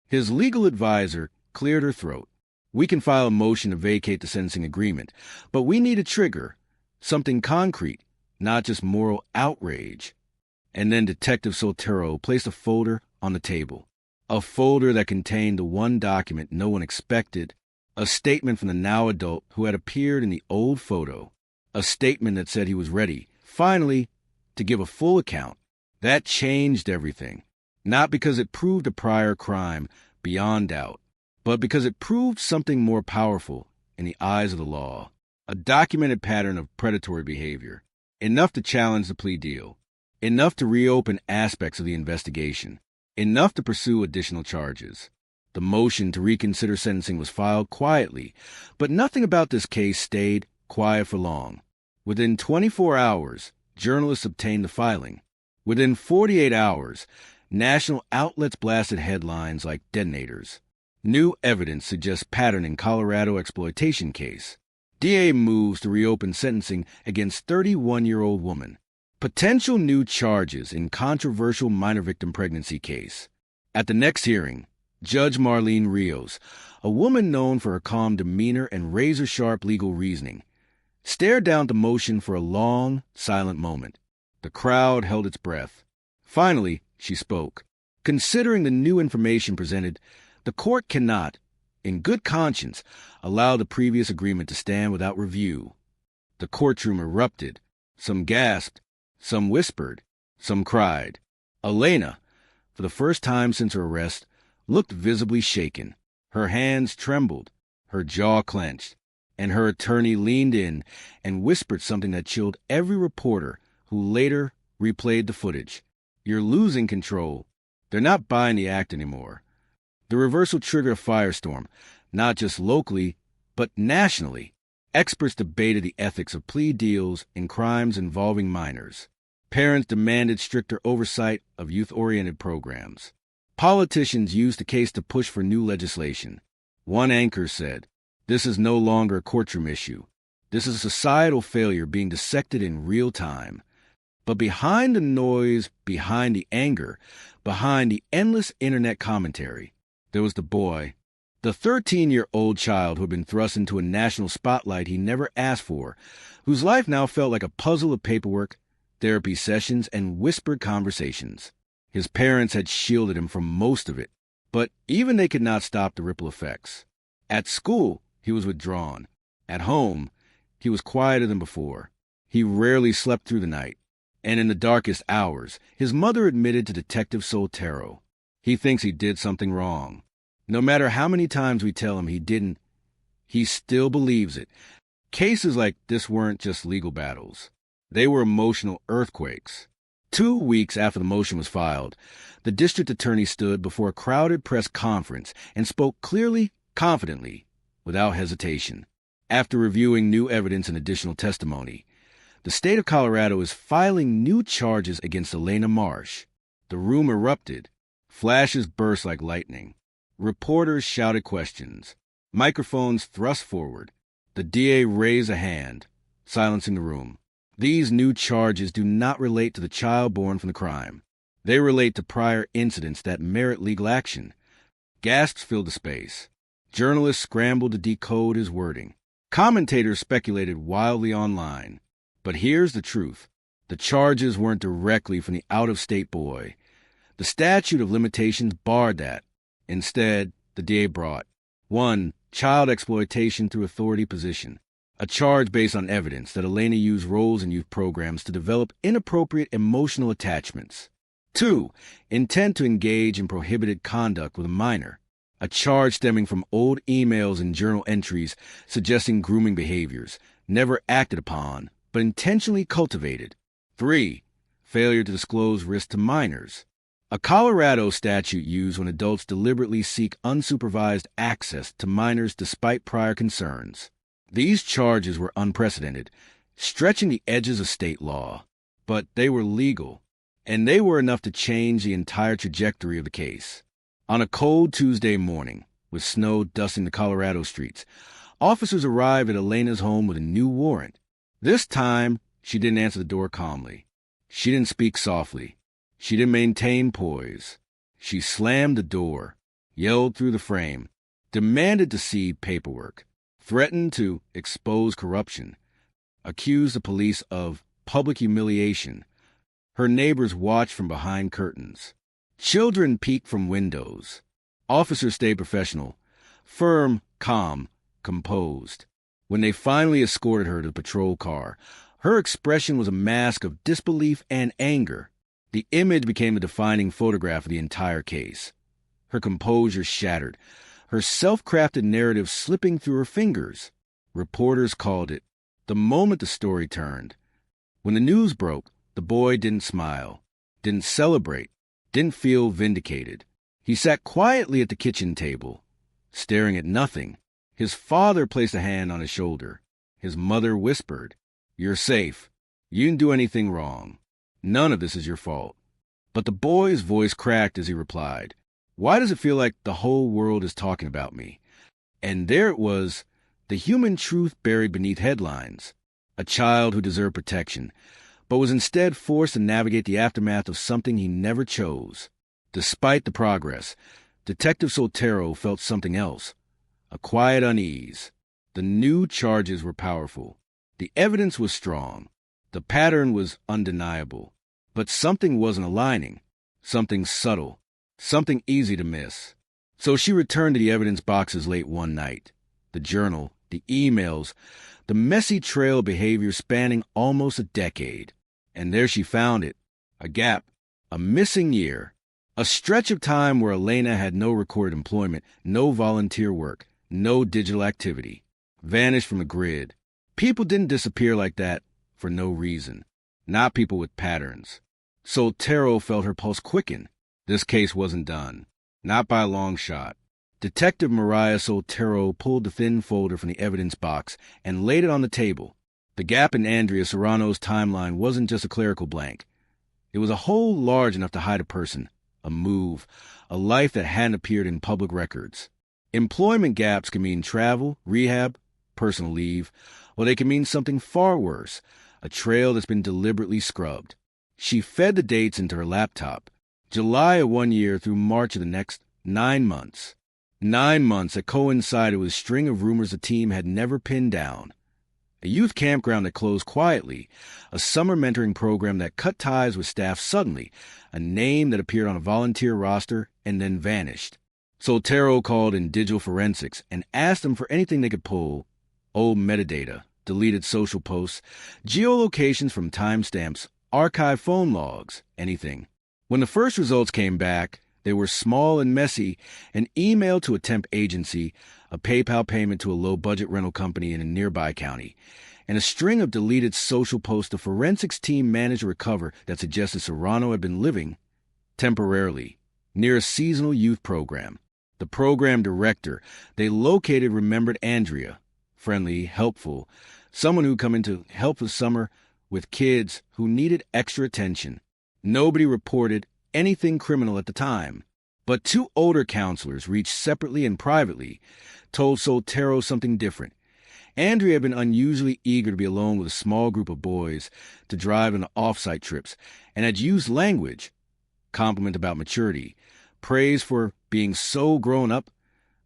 His legal advisor cleared her throat. "We can file a motion to vacate the sentencing agreement, but we need a trigger, something concrete, not just moral outrage." And then Detective Soltero placed a folder on the table. A folder that contained the one document no one expected, a statement from the now adult who had appeared in the old photo, a statement that said he was ready, finally, to give a full account. That changed everything, not because it proved a prior crime beyond doubt, but because it proved something more powerful in the eyes of the law, a documented pattern of predatory behavior, enough to challenge the plea deal, enough to reopen aspects of the investigation, enough to pursue additional charges. The motion to reconsider sentencing was filed quietly, but nothing about this case stayed quiet for long. Within 24 hours, journalists obtained the filing. Within 48 hours, national outlets blasted headlines like detonators. New evidence suggests pattern in Colorado exploitation case. DA moves to reopen sentencing against 31-year-old woman. Potential new charges in controversial minor victim pregnancy case. At the next hearing, Judge Marlene Rios, a woman known for her calm demeanor and razor-sharp legal reasoning, stared down the motion for a long, silent moment. The crowd held its breath. Finally, she spoke. "Considering the new information presented, the court cannot, in good conscience, allow the previous agreement to stand without review." The courtroom erupted. Some gasped. Some whispered, some cried. Elena, for the first time since her arrest, looked visibly shaken. Her hands trembled, her jaw clenched, and her attorney leaned in and whispered something that chilled every reporter who later replayed the footage. "You're losing control. They're not buying the act anymore. The reversal triggered a firestorm, not just locally, but nationally. Experts debated the ethics of plea deals in crimes involving minors. Parents demanded stricter oversight of youth-oriented programs. Politicians used the case to push for new legislation. One anchor said, "This is no longer a courtroom issue. This is a societal failure being dissected in real time." But behind the noise, behind the anger, behind the endless internet commentary, there was the boy, the 13-year-old child who had been thrust into a national spotlight he never asked for, whose life now felt like a puzzle of paperwork, therapy sessions, and whispered conversations. His parents had shielded him from most of it, but even they could not stop the ripple effects. At school, he was withdrawn. At home, he was quieter than before. He rarely slept through the night. And in the darkest hours, his mother admitted to Detective Soltero, "He thinks he did something wrong. No matter how many times we tell him he didn't, he still believes it." Cases like this weren't just legal battles. They were emotional earthquakes. 2 weeks after the motion was filed, the district attorney stood before a crowded press conference and spoke clearly, confidently, without hesitation. After reviewing new evidence and additional testimony, the state of Colorado is filing new charges against Elena Marsh. The room erupted. Flashes burst like lightning. Reporters shouted questions. Microphones thrust forward. The DA raised a hand, silencing the room. These new charges do not relate to the child born from the crime. They relate to prior incidents that merit legal action. Gasps filled the space. Journalists scrambled to decode his wording. Commentators speculated wildly online. But here's the truth. The charges weren't directly from the out-of-state boy. The statute of limitations barred that. Instead, the DA brought 1. Child exploitation through authority position. A charge based on evidence that Elena used roles in youth programs to develop inappropriate emotional attachments. 2. Intent to engage in prohibited conduct with a minor. A charge stemming from old emails and journal entries suggesting grooming behaviors, never acted upon, but intentionally cultivated. 3. Failure to disclose risk to minors. A Colorado statute used when adults deliberately seek unsupervised access to minors despite prior concerns. These charges were unprecedented, stretching the edges of state law. But they were legal, and they were enough to change the entire trajectory of the case. On a cold Tuesday morning, with snow dusting the Colorado streets, officers arrived at Elena's home with a new warrant. This time, she didn't answer the door calmly. She didn't speak softly. She didn't maintain poise. She slammed the door, yelled through the frame, demanded to see paperwork, threatened to expose corruption, accused the police of public humiliation. Her neighbors watched from behind curtains. Children peeked from windows. Officers stayed professional, firm, calm, composed. When they finally escorted her to the patrol car, her expression was a mask of disbelief and anger. The image became a defining photograph of the entire case. Her composure shattered, her self-crafted narrative slipping through her fingers. Reporters called it the moment the story turned. When the news broke, the boy didn't smile, didn't celebrate, didn't feel vindicated. He sat quietly at the kitchen table, staring at nothing. His father placed a hand on his shoulder. His mother whispered, "You're safe. You didn't do anything wrong. None of this is your fault." But the boy's voice cracked as he replied, "Why does it feel like the whole world is talking about me?" And there it was, the human truth buried beneath headlines. A child who deserved protection, but was instead forced to navigate the aftermath of something he never chose. Despite the progress, Detective Soltero felt something else, a quiet unease. The new charges were powerful. The evidence was strong. The pattern was undeniable. But something wasn't aligning, something subtle, something easy to miss. So she returned to the evidence boxes late one night. The journal, the emails, the messy trail of behavior spanning almost a decade. And there she found it, a gap, a missing year, a stretch of time where Elena had no recorded employment, no volunteer work, no digital activity, vanished from the grid. People didn't disappear like that for no reason, not people with patterns. Soltero felt her pulse quicken. This case wasn't done. Not by a long shot. Detective Mariah Soltero pulled the thin folder from the evidence box and laid it on the table. The gap in Andrea Serrano's timeline wasn't just a clerical blank. It was a hole large enough to hide a person, a move, a life that hadn't appeared in public records. Employment gaps can mean travel, rehab, personal leave, or they can mean something far worse, a trail that's been deliberately scrubbed. She fed the dates into her laptop. July of one year through March of the next, 9 months. 9 months that coincided with a string of rumors the team had never pinned down. A youth campground that closed quietly, a summer mentoring program that cut ties with staff suddenly, a name that appeared on a volunteer roster and then vanished. Soltero called in digital forensics and asked them for anything they could pull: old metadata, deleted social posts, geolocations from timestamps, archive phone logs, anything. When the first results came back, they were small and messy: an email to a temp agency, a PayPal payment to a low-budget rental company in a nearby county, and a string of deleted social posts the forensics team managed to recover that suggested Serrano had been living, temporarily, near a seasonal youth program. The program director they located remembered Andrea, friendly, helpful, someone who'd come in to help the summer with kids who needed extra attention. Nobody reported anything criminal at the time, but 2 older counselors, reached separately and privately, told Soltero something different. Andrea had been unusually eager to be alone with a small group of boys, to drive on off-site trips, and had used language, compliment about maturity, praise for being so grown up,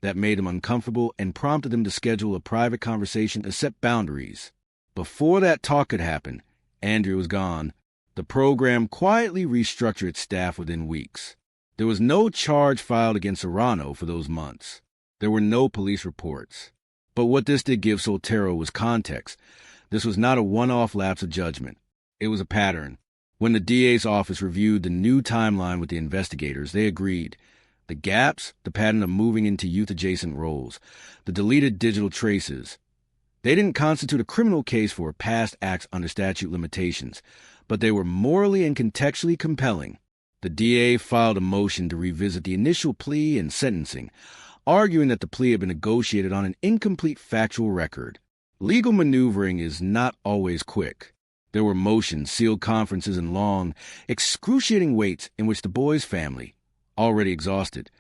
that made him uncomfortable and prompted them to schedule a private conversation to set boundaries. Before that talk could happen, Andrea was gone. The program quietly restructured its staff within weeks. There was no charge filed against Serrano for those months. There were no police reports. But what this did give Soltero was context. This was not a one-off lapse of judgment. It was a pattern. When the DA's office reviewed the new timeline with the investigators, they agreed. The gaps, the pattern of moving into youth-adjacent roles, the deleted digital traces. They didn't constitute a criminal case for past acts under statute limitations, but they were morally and contextually compelling. The DA filed a motion to revisit the initial plea and sentencing, arguing that the plea had been negotiated on an incomplete factual record. Legal maneuvering is not always quick. There were motions, sealed conferences, and long, excruciating waits in which the boy's family, already exhausted,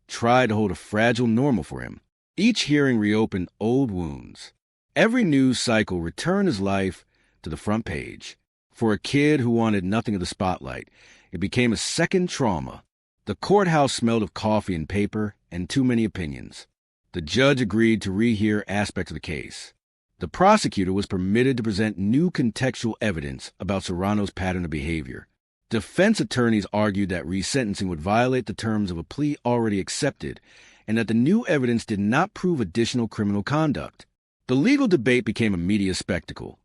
tried to hold a fragile normal for him. Each hearing reopened old wounds. Every news cycle returned his life to the front page. For a kid who wanted nothing of the spotlight, it became a second trauma. The courthouse smelled of coffee and paper and too many opinions. The judge agreed to rehear aspects of the case. The prosecutor was permitted to present new contextual evidence about Serrano's pattern of behavior. Defense attorneys argued that resentencing would violate the terms of a plea already accepted, and that the new evidence did not prove additional criminal conduct. The legal debate became a media spectacle.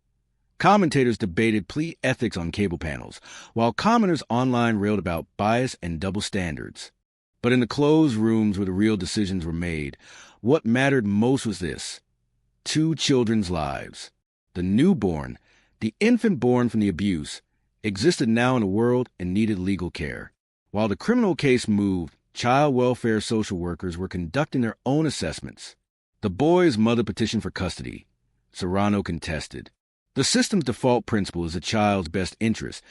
Commentators debated plea ethics on cable panels, while commenters online railed about bias and double standards. But in the closed rooms where the real decisions were made, what mattered most was this: 2 children's lives. The newborn, the infant born from the abuse, existed now in a world and needed legal care. While the criminal case moved, child welfare social workers were conducting their own assessments. The boy's mother petitioned for custody. Serrano contested. The system's default principle is the child's best interest,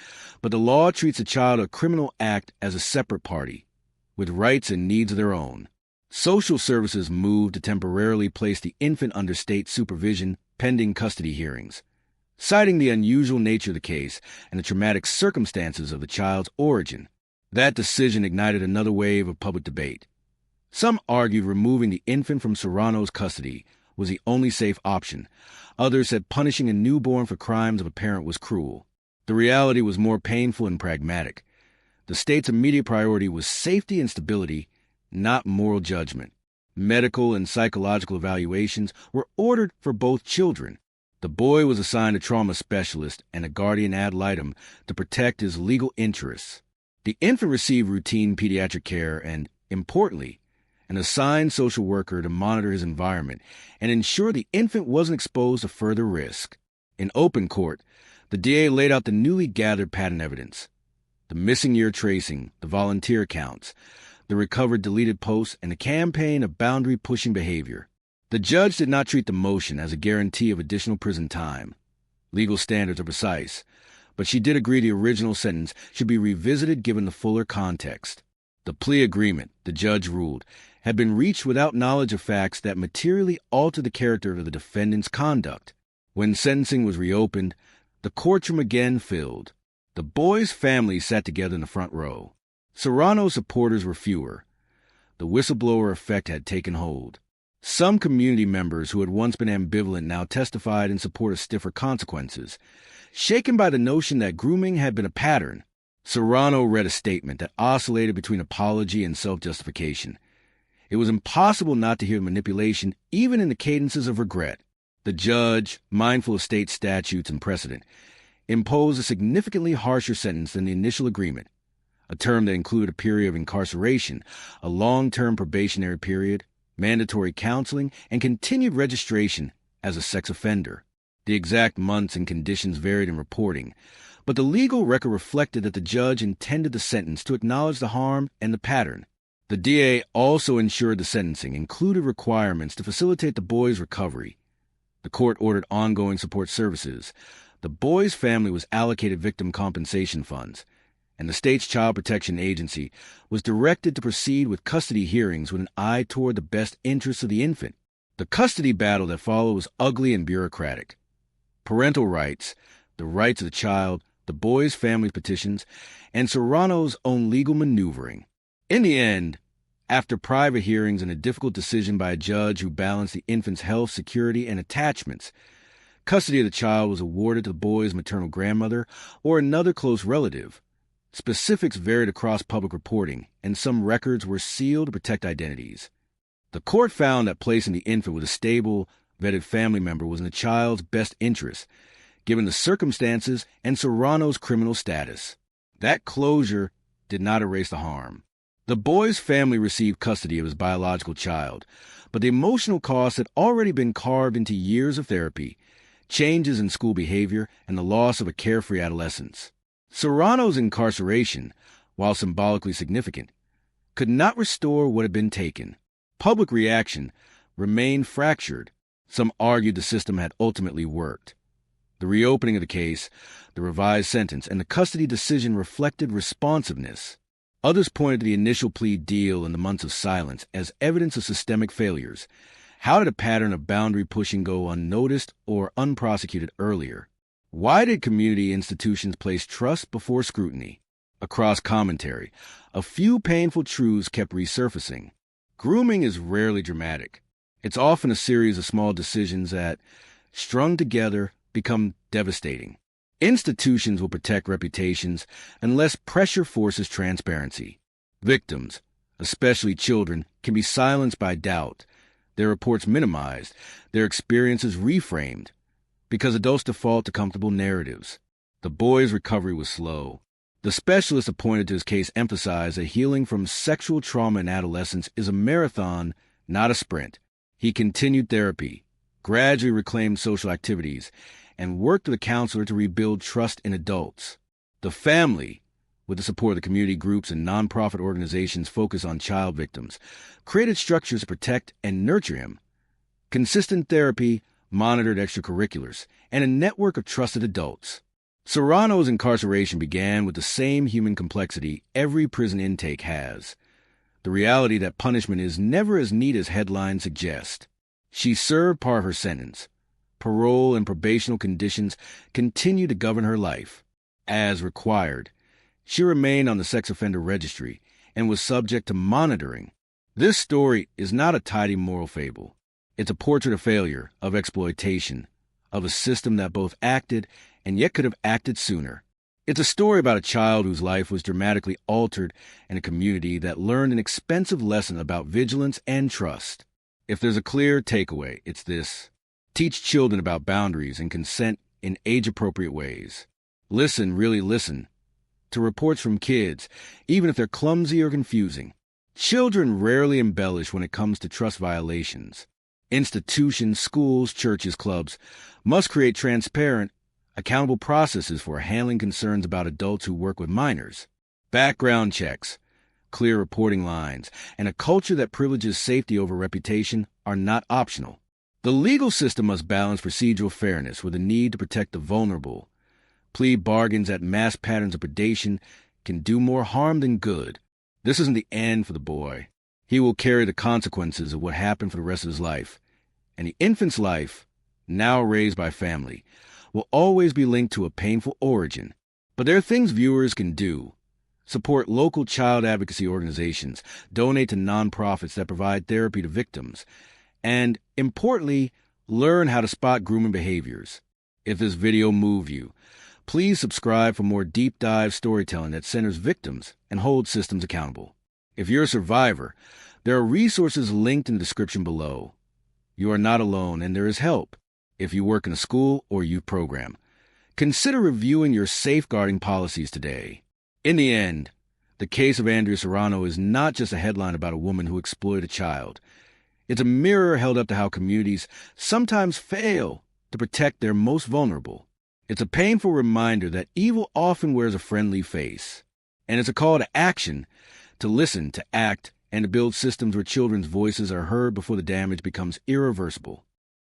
but the law treats a child of a criminal act as a separate party, with rights and needs of their own. Social services moved to temporarily place the infant under state supervision pending custody hearings, citing the unusual nature of the case and the traumatic circumstances of the child's origin. That decision ignited another wave of public debate. Some argued removing the infant from Serrano's custody was the only safe option. Others said punishing a newborn for crimes of a parent was cruel. The reality was more painful and pragmatic. The state's immediate priority was safety and stability, not moral judgment. Medical and psychological evaluations were ordered for both children. The boy was assigned a trauma specialist and a guardian ad litem to protect his legal interests. The infant received routine pediatric care and, importantly, an assigned social worker to monitor his environment and ensure the infant wasn't exposed to further risk. In open court, the DA laid out the newly gathered pattern evidence. the missing year tracing, the volunteer accounts, the recovered deleted posts, and a campaign of boundary-pushing behavior. The judge did not treat the motion as a guarantee of additional prison time. Legal standards are precise, but she did agree the original sentence should be revisited given the fuller context. The plea agreement, the judge ruled, had been reached without knowledge of facts that materially altered the character of the defendant's conduct. When sentencing was reopened, the courtroom again filled. The boys' families sat together in the front row. Serrano's supporters were fewer. The whistleblower effect had taken hold. Some community members who had once been ambivalent now testified in support of stiffer consequences. Shaken by the notion that grooming had been a pattern, Serrano read a statement that oscillated between apology and self-justification. It was impossible not to hear manipulation, even in the cadences of regret. The judge, mindful of state statutes and precedent, imposed a significantly harsher sentence than the initial agreement, a term that included a period of incarceration, a long-term probationary period, mandatory counseling, and continued registration as a sex offender. The exact months and conditions varied in reporting, but the legal record reflected that the judge intended the sentence to acknowledge the harm and the pattern. The DA also ensured the sentencing included requirements to facilitate the boys' recovery. The court ordered ongoing support services. The boys' family was allocated victim compensation funds, and the state's Child Protection Agency was directed to proceed with custody hearings with an eye toward the best interests of the infant. The custody battle that followed was ugly and bureaucratic. Parental rights, the rights of the child, the boys' family petitions, and Serrano's own legal maneuvering. In the end, after private hearings and a difficult decision by a judge who balanced the infant's health, security, and attachments, custody of the child was awarded to the boy's maternal grandmother or another close relative. Specifics varied across public reporting, and some records were sealed to protect identities. The court found that placing the infant with a stable, vetted family member was in the child's best interest, given the circumstances and Serrano's criminal status. That closure did not erase the harm. The boy's family received custody of his biological child, but the emotional cost had already been carved into years of therapy, changes in school behavior, and the loss of a carefree adolescence. Serrano's incarceration, while symbolically significant, could not restore what had been taken. Public reaction remained fractured. Some argued the system had ultimately worked. The reopening of the case, the revised sentence, and the custody decision reflected responsiveness. Others pointed to the initial plea deal and the months of silence as evidence of systemic failures. How did a pattern of boundary pushing go unnoticed or unprosecuted earlier? Why did community institutions place trust before scrutiny? Across commentary, a few painful truths kept resurfacing. Grooming is rarely dramatic. It's often a series of small decisions that, strung together, become devastating. Institutions will protect reputations unless pressure forces transparency. Victims, especially children, can be silenced by doubt, their reports minimized, their experiences reframed, because adults default to comfortable narratives. The boy's recovery was slow. The specialist appointed to his case emphasized that healing from sexual trauma in adolescence is a marathon, not a sprint. He continued therapy, gradually reclaimed social activities, and worked with a counselor to rebuild trust in adults. The family, with the support of the community groups and nonprofit organizations focused on child victims, created structures to protect and nurture him. Consistent therapy, monitored extracurriculars, and a network of trusted adults. Serrano's incarceration began with the same human complexity every prison intake has. The reality that punishment is never as neat as headlines suggest. She served part of her sentence. Parole and probational conditions continue to govern her life. As required, she remained on the sex offender registry and was subject to monitoring. This story is not a tidy moral fable. It's a portrait of failure, of exploitation, of a system that both acted and yet could have acted sooner. It's a story about a child whose life was dramatically altered and a community that learned an expensive lesson about vigilance and trust. If there's a clear takeaway, it's this. Teach children about boundaries and consent in age-appropriate ways. Listen, really listen, to reports from kids, even if they're clumsy or confusing. Children rarely embellish when it comes to trust violations. Institutions, schools, churches, clubs must create transparent, accountable processes for handling concerns about adults who work with minors. Background checks, clear reporting lines, and a culture that privileges safety over reputation are not optional. The legal system must balance procedural fairness with a need to protect the vulnerable. Plea bargains at mass patterns of predation can do more harm than good. This isn't the end for the boy. He will carry the consequences of what happened for the rest of his life. And the infant's life, now raised by family, will always be linked to a painful origin. But there are things viewers can do. Support local child advocacy organizations, donate to nonprofits that provide therapy to victims, and, importantly, learn how to spot grooming behaviors. If this video moved you, please subscribe for more deep dive storytelling that centers victims and holds systems accountable. If you're a survivor, there are resources linked in the description below. You are not alone, and there is help. If you work in a school or youth program, consider reviewing your safeguarding policies today. In the end, the case of Andrea Serrano is not just a headline about a woman who exploited a child. It's a mirror held up to how communities sometimes fail to protect their most vulnerable. It's a painful reminder that evil often wears a friendly face. And it's a call to action, to listen, to act, and to build systems where children's voices are heard before the damage becomes irreversible.